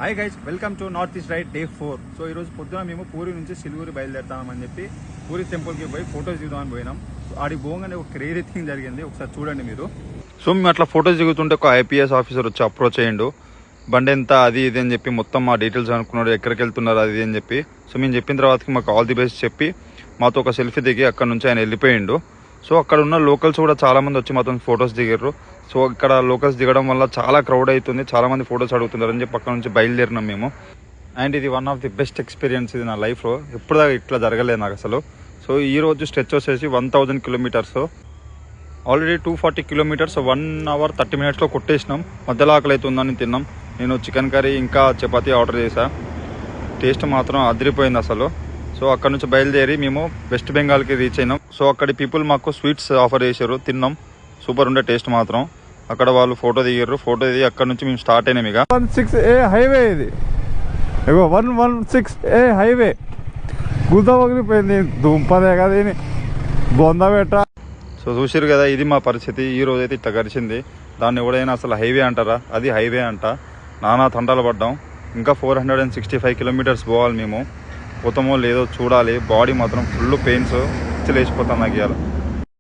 Hi guys, welcome to North East ride day 4. So ఈరోజు పొద్దున మేము పూరి నుంచి సిలిగురి బయలుదేరుతామని చెప్పి పూరి టెంపుల్కి పోయి ఫొటోస్ దిగుదామని పోయినాం. ఆడికి పోగానే ఒక క్రేజీ థింగ్ జరిగింది, ఒకసారి చూడండి మీరు. సో మేము అట్లా ఫొటోస్ దిగుతుంటే ఒక ఐపీఎస్ ఆఫీసర్ వచ్చి అప్రోచ్ అయ్యిండు. బండి ఎంత అది ఇది అని చెప్పి మొత్తం మా డీటెయిల్స్ అనుకున్నాడు, ఎక్కడికి వెళ్తున్నారు అది అని చెప్పి. సో మేము చెప్పిన తర్వాతకి మాకు ఆల్ ది బెస్ట్ చెప్పి మాతో ఒక సెల్ఫీ దిగి అక్కడ నుంచి ఆయన వెళ్ళిపోయిండు. సో అక్కడ ఉన్న లోకల్స్ కూడా చాలా మంది వచ్చి మాతో ఫొటోస్ దిగారు. సో ఇక్కడ లోకల్స్ దిగడం వల్ల చాలా క్రౌడ్ అవుతుంది, చాలా మంది ఫొటోస్ అడుగుతున్నారు అని చెప్పి అక్కడ నుంచి బయలుదేరినాం మేము. అండ్ ఇది one of the best experience ఇది నా లైఫ్లో, ఎప్పుడు ఇట్లా జరగలేదు నాకు అసలు. సో ఈ రోజు స్ట్రెచ్ వచ్చేసి 1000 కిలోమీటర్స్, ఆల్రెడీ 240 కిలోమీటర్స్ 1 hour 30 minutesలో కొట్టేసినాం. మధ్యలో ఆకలి అవుతుందని తిన్నాం. నేను చికెన్ కర్రీ ఇంకా చపాతీ ఆర్డర్ చేశా. టేస్ట్ మాత్రం అదిరిపోయింది అసలు. సో అక్కడ నుంచి బయలుదేరి మేము వెస్ట్ బెంగాల్కి రీచ్ అయినాం. సో అక్కడి పీపుల్ మాకు స్వీట్స్ ఆఫర్ చేశారు, తిన్నాం. సూపర్ ఉండే టేస్ట్ మాత్రం. అక్కడ వాళ్ళు ఫోటో దిగారు, ఫోటో దిగి అక్కడ నుంచి మేము స్టార్ట్ అయినాం. ఇక 16A హైవే ఇది, 116A హైవే గుద్దవగిలిపోయింది, దుంపదే కదా ఇది బొంద పెట్ట. సో చూసారు కదా, ఇది మా పరిస్థితి. ఈ రోజు అయితే ఇట్లా గడిచింది. దాన్ని ఎవడైనా అసలు హైవే అంటారా? అది హైవే అంట. నానా తంటాలు పడ్డాం. ఇంకా 465 కిలోమీటర్స్ పోవాలి మేము. పోతామో లేదో చూడాలి. బాడీ మాత్రం ఫుల్ పెయిన్స్ లేచిపోతాం నాకు ఇవాళ.